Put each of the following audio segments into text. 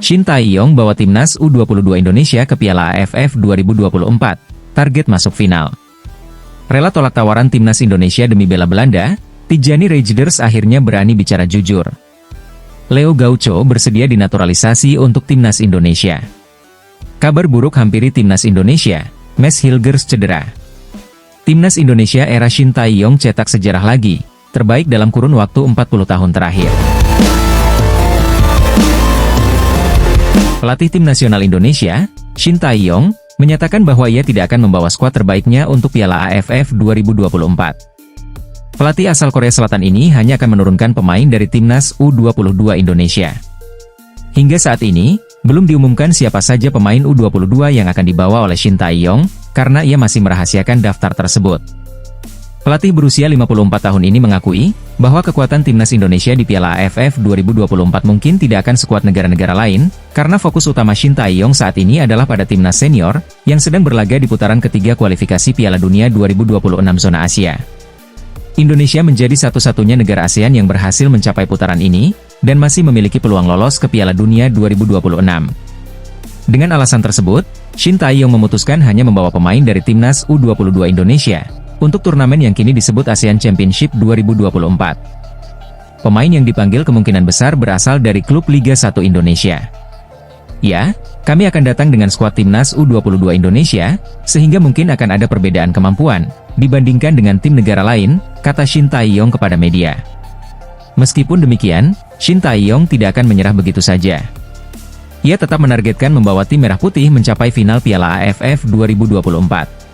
Shin Tae-yong bawa timnas U22 Indonesia ke Piala AFF 2024, target masuk final. Rela tolak tawaran timnas Indonesia demi bela Belanda, Tijjani Reijnders akhirnya berani bicara jujur. Leo Gaucho bersedia dinaturalisasi untuk timnas Indonesia. Kabar buruk hampiri timnas Indonesia, Mads Hilgers cedera. Timnas Indonesia era Shin Tae-yong cetak sejarah lagi, terbaik dalam kurun waktu 40 tahun terakhir. Pelatih tim nasional Indonesia, Shin Tae-yong, menyatakan bahwa ia tidak akan membawa skuad terbaiknya untuk Piala AFF 2024. Pelatih asal Korea Selatan ini hanya akan menurunkan pemain dari timnas U22 Indonesia. Hingga saat ini, belum diumumkan siapa saja pemain U22 yang akan dibawa oleh Shin Tae-yong, karena ia masih merahasiakan daftar tersebut. Pelatih berusia 54 tahun ini mengakui, bahwa kekuatan timnas Indonesia di Piala AFF 2024 mungkin tidak akan sekuat negara-negara lain, karena fokus utama Shin Tae-yong saat ini adalah pada timnas senior, yang sedang berlaga di putaran ketiga kualifikasi Piala Dunia 2026 zona Asia. Indonesia menjadi satu-satunya negara ASEAN yang berhasil mencapai putaran ini, dan masih memiliki peluang lolos ke Piala Dunia 2026. Dengan alasan tersebut, Shin Tae-yong memutuskan hanya membawa pemain dari timnas U22 Indonesia, untuk turnamen yang kini disebut ASEAN Championship 2024. Pemain yang dipanggil kemungkinan besar berasal dari klub Liga 1 Indonesia. Ya, kami akan datang dengan skuad timnas U22 Indonesia, sehingga mungkin akan ada perbedaan kemampuan, dibandingkan dengan tim negara lain, kata Shin Tae-yong kepada media. Meskipun demikian, Shin Tae-yong tidak akan menyerah begitu saja. Ia tetap menargetkan membawa tim Merah Putih mencapai final Piala AFF 2024.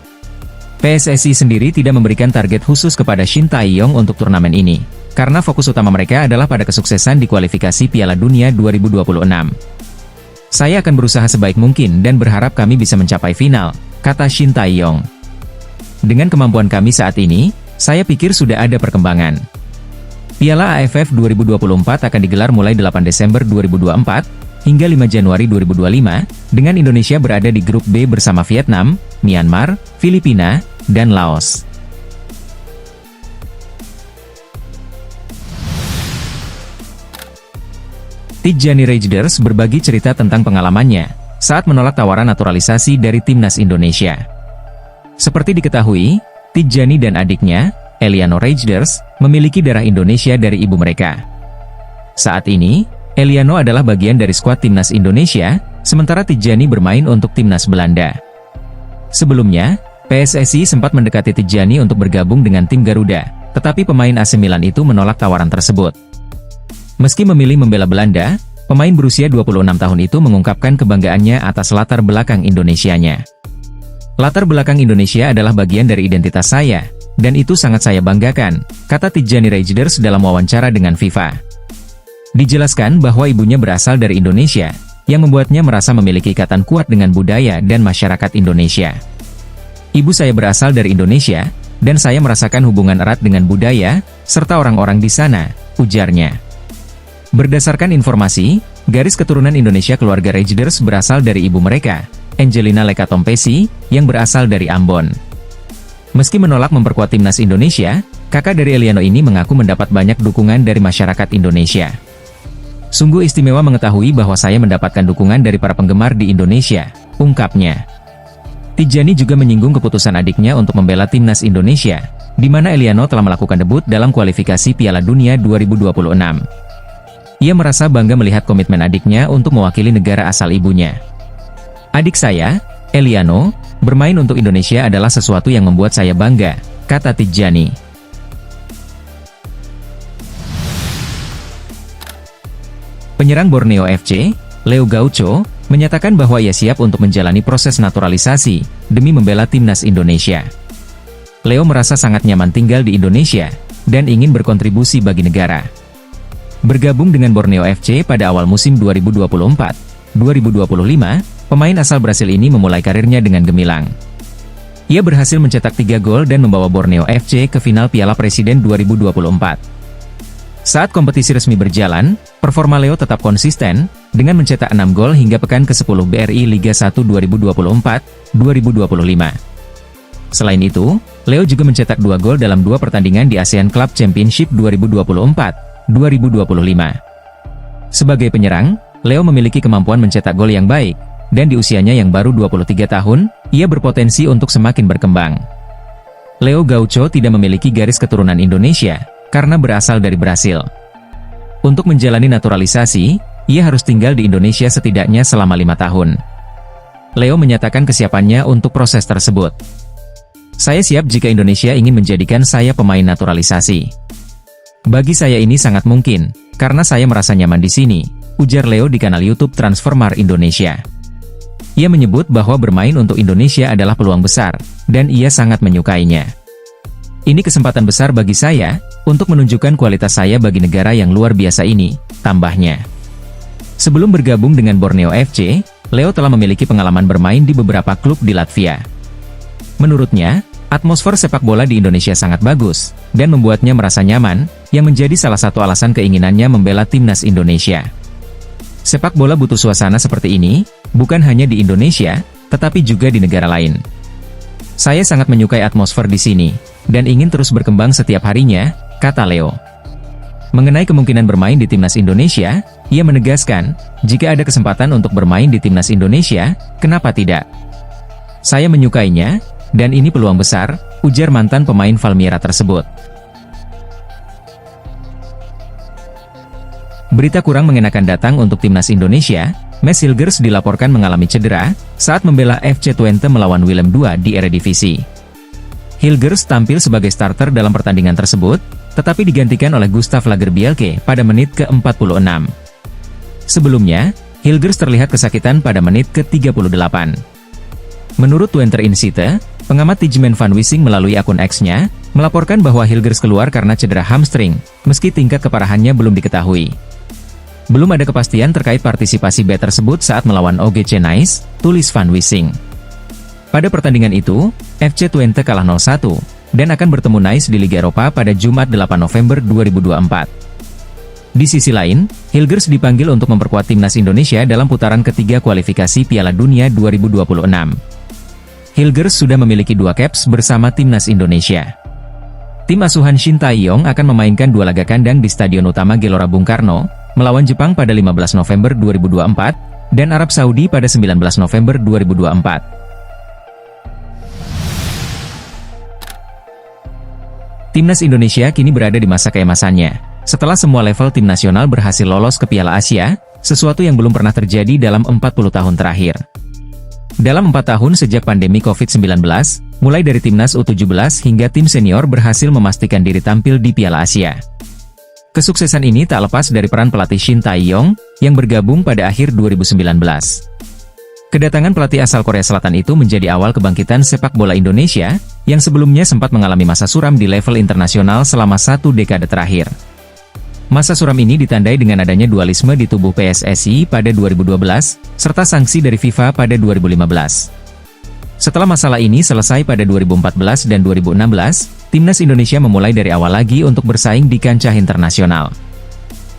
PSSI sendiri tidak memberikan target khusus kepada Shin Tae-yong untuk turnamen ini, karena fokus utama mereka adalah pada kesuksesan di kualifikasi Piala Dunia 2026. Saya akan berusaha sebaik mungkin dan berharap kami bisa mencapai final, kata Shin Tae-yong. Dengan kemampuan kami saat ini, saya pikir sudah ada perkembangan. Piala AFF 2024 akan digelar mulai 8 Desember 2024, hingga 5 Januari 2025, dengan Indonesia berada di grup B bersama Vietnam, Myanmar, Filipina, dan Laos. Tijjani Reijnders berbagi cerita tentang pengalamannya saat menolak tawaran naturalisasi dari timnas Indonesia. Seperti diketahui, Tijjani dan adiknya, Eliano Reijnders, memiliki darah Indonesia dari ibu mereka. Saat ini, Eliano adalah bagian dari skuad timnas Indonesia, sementara Tijjani bermain untuk timnas Belanda. Sebelumnya, PSSI sempat mendekati Tijjani untuk bergabung dengan tim Garuda, tetapi pemain AC Milan itu menolak tawaran tersebut. Meski memilih membela Belanda, pemain berusia 26 tahun itu mengungkapkan kebanggaannya atas latar belakang Indonesianya. Latar belakang Indonesia adalah bagian dari identitas saya, dan itu sangat saya banggakan, kata Tijjani Reijnders dalam wawancara dengan FIFA. Dijelaskan bahwa ibunya berasal dari Indonesia, yang membuatnya merasa memiliki ikatan kuat dengan budaya dan masyarakat Indonesia. Ibu saya berasal dari Indonesia, dan saya merasakan hubungan erat dengan budaya, serta orang-orang di sana, ujarnya. Berdasarkan informasi, garis keturunan Indonesia keluarga Reijnders berasal dari ibu mereka, Angelina Lekatompesi, yang berasal dari Ambon. Meski menolak memperkuat timnas Indonesia, kakak dari Eliano ini mengaku mendapat banyak dukungan dari masyarakat Indonesia. Sungguh istimewa mengetahui bahwa saya mendapatkan dukungan dari para penggemar di Indonesia, ungkapnya. Tijjani juga menyinggung keputusan adiknya untuk membela timnas Indonesia, di mana Eliano telah melakukan debut dalam kualifikasi Piala Dunia 2026. Ia merasa bangga melihat komitmen adiknya untuk mewakili negara asal ibunya. Adik saya, Eliano, bermain untuk Indonesia adalah sesuatu yang membuat saya bangga, kata Tijjani. Penyerang Borneo FC, Leo Gaucho, menyatakan bahwa ia siap untuk menjalani proses naturalisasi, demi membela timnas Indonesia. Leo merasa sangat nyaman tinggal di Indonesia, dan ingin berkontribusi bagi negara. Bergabung dengan Borneo FC pada awal musim 2024-2025, pemain asal Brasil ini memulai karirnya dengan gemilang. Ia berhasil mencetak 3 gol dan membawa Borneo FC ke final Piala Presiden 2024. Saat kompetisi resmi berjalan, performa Leo tetap konsisten, dengan mencetak 6 gol hingga pekan ke-10 BRI Liga 1 2024-2025. Selain itu, Leo juga mencetak 2 gol dalam 2 pertandingan di ASEAN Club Championship 2024-2025. Sebagai penyerang, Leo memiliki kemampuan mencetak gol yang baik, dan di usianya yang baru 23 tahun, ia berpotensi untuk semakin berkembang. Leo Gaucho tidak memiliki garis keturunan Indonesia, karena berasal dari Brasil. Untuk menjalani naturalisasi, ia harus tinggal di Indonesia setidaknya selama 5 tahun. Leo menyatakan kesiapannya untuk proses tersebut. "Saya siap jika Indonesia ingin menjadikan saya pemain naturalisasi. Bagi saya ini sangat mungkin, karena saya merasa nyaman di sini," ujar Leo di kanal YouTube Transfermarkt Indonesia. Ia menyebut bahwa bermain untuk Indonesia adalah peluang besar, dan ia sangat menyukainya. "Ini kesempatan besar bagi saya, untuk menunjukkan kualitas saya bagi negara yang luar biasa ini," tambahnya. Sebelum bergabung dengan Borneo FC, Leo telah memiliki pengalaman bermain di beberapa klub di Latvia. Menurutnya, atmosfer sepak bola di Indonesia sangat bagus, dan membuatnya merasa nyaman, yang menjadi salah satu alasan keinginannya membela timnas Indonesia. "Sepak bola butuh suasana seperti ini, bukan hanya di Indonesia, tetapi juga di negara lain. Saya sangat menyukai atmosfer di sini, dan ingin terus berkembang setiap harinya," kata Leo. Mengenai kemungkinan bermain di timnas Indonesia, ia menegaskan, "Jika ada kesempatan untuk bermain di timnas Indonesia, kenapa tidak? Saya menyukainya, dan ini peluang besar," ujar mantan pemain Valmiera tersebut. Berita kurang mengenakan datang untuk timnas Indonesia. Mads Hilgers dilaporkan mengalami cedera saat membela FC Twente melawan Willem II di Eredivisie. Hilgers tampil sebagai starter dalam pertandingan tersebut, tetapi digantikan oleh Gustav Lagerbielke pada menit ke-46. Sebelumnya, Hilgers terlihat kesakitan pada menit ke-38. Menurut Twente Insight, pengamat Tijmen van Wissing melalui akun X-nya, melaporkan bahwa Hilgers keluar karena cedera hamstring, meski tingkat keparahannya belum diketahui. Belum ada kepastian terkait partisipasi B tersebut saat melawan OGC Nice, tulis van Wissing. Pada pertandingan itu, FC Twente kalah 0-1, dan akan bertemu Nice di Liga Eropa pada Jumat 8 November 2024. Di sisi lain, Hilgers dipanggil untuk memperkuat timnas Indonesia dalam putaran ketiga kualifikasi Piala Dunia 2026. Hilgers sudah memiliki 2 caps bersama timnas Indonesia. Tim asuhan Shin Tae-yong akan memainkan 2 laga kandang di Stadion Utama Gelora Bung Karno, melawan Jepang pada 15 November 2024, dan Arab Saudi pada 19 November 2024. Timnas Indonesia kini berada di masa keemasannya, setelah semua level tim nasional berhasil lolos ke Piala Asia, sesuatu yang belum pernah terjadi dalam 40 tahun terakhir. Dalam 4 tahun sejak pandemi COVID-19, mulai dari timnas U17 hingga tim senior berhasil memastikan diri tampil di Piala Asia. Kesuksesan ini tak lepas dari peran pelatih Shin Tae-yong, yang bergabung pada akhir 2019. Kedatangan pelatih asal Korea Selatan itu menjadi awal kebangkitan sepak bola Indonesia, yang sebelumnya sempat mengalami masa suram di level internasional selama 1 dekade terakhir. Masa suram ini ditandai dengan adanya dualisme di tubuh PSSI pada 2012, serta sanksi dari FIFA pada 2015. Setelah masalah ini selesai pada 2014 dan 2016, timnas Indonesia memulai dari awal lagi untuk bersaing di kancah internasional.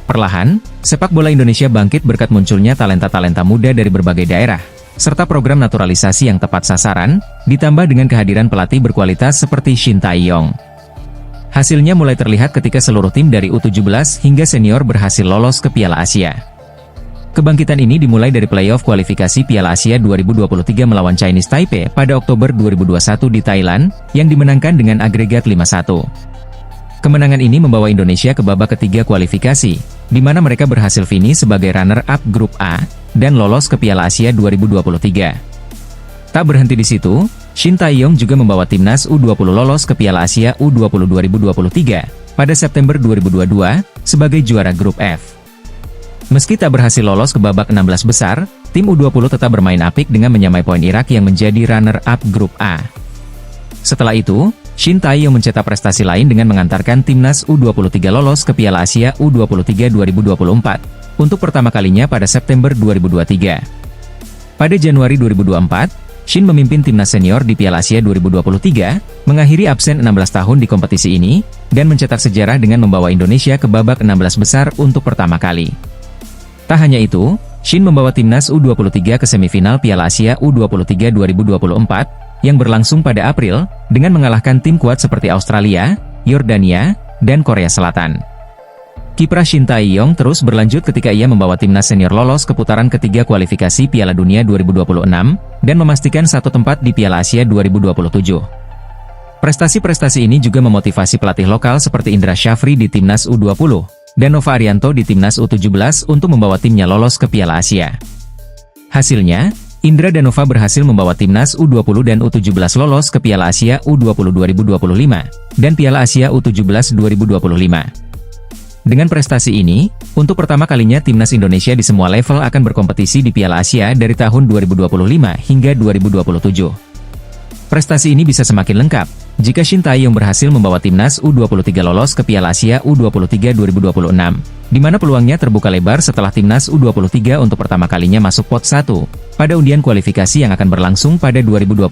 Perlahan, sepak bola Indonesia bangkit berkat munculnya talenta-talenta muda dari berbagai daerah, serta program naturalisasi yang tepat sasaran, ditambah dengan kehadiran pelatih berkualitas seperti Shin Tae-yong. Hasilnya mulai terlihat ketika seluruh tim dari U17 hingga senior berhasil lolos ke Piala Asia. Kebangkitan ini dimulai dari playoff kualifikasi Piala Asia 2023 melawan Chinese Taipei pada Oktober 2021 di Thailand, yang dimenangkan dengan agregat 5-1. Kemenangan ini membawa Indonesia ke babak ketiga kualifikasi, di mana mereka berhasil finish sebagai runner-up grup A, dan lolos ke Piala Asia 2023. Tak berhenti di situ, Shin Tae-yong juga membawa timnas U20 lolos ke Piala Asia U20 2023, pada September 2022, sebagai juara grup F. Meski tak berhasil lolos ke babak 16 besar, tim U20 tetap bermain apik dengan menyamai poin Irak yang menjadi runner-up grup A. Setelah itu, Shin Tae-yong mencetak prestasi lain dengan mengantarkan timnas U23 lolos ke Piala Asia U23 2024, untuk pertama kalinya pada September 2023. Pada Januari 2024, Shin memimpin timnas senior di Piala Asia 2023, mengakhiri absen 16 tahun di kompetisi ini, dan mencetak sejarah dengan membawa Indonesia ke babak 16 besar untuk pertama kali. Tak hanya itu, Shin membawa timnas U23 ke semifinal Piala Asia U23 2024, yang berlangsung pada April, dengan mengalahkan tim kuat seperti Australia, Yordania, dan Korea Selatan. Kiprah Shin Tae-yong terus berlanjut ketika ia membawa timnas senior lolos ke putaran ketiga kualifikasi Piala Dunia 2026, dan memastikan satu tempat di Piala Asia 2027. Prestasi-prestasi ini juga memotivasi pelatih lokal seperti Indra Syafri di timnas U20, dan Nova Arianto di timnas U17 untuk membawa timnya lolos ke Piala Asia. Hasilnya, Indra dan Nova berhasil membawa timnas U20 dan U17 lolos ke Piala Asia U20 2025, dan Piala Asia U17 2025. Dengan prestasi ini, untuk pertama kalinya timnas Indonesia di semua level akan berkompetisi di Piala Asia dari tahun 2025 hingga 2027. Prestasi ini bisa semakin lengkap jika Shin Tae-yong berhasil membawa timnas U23 lolos ke Piala Asia U23 2026, di mana peluangnya terbuka lebar setelah timnas U23 untuk pertama kalinya masuk pot 1 pada undian kualifikasi yang akan berlangsung pada 2025.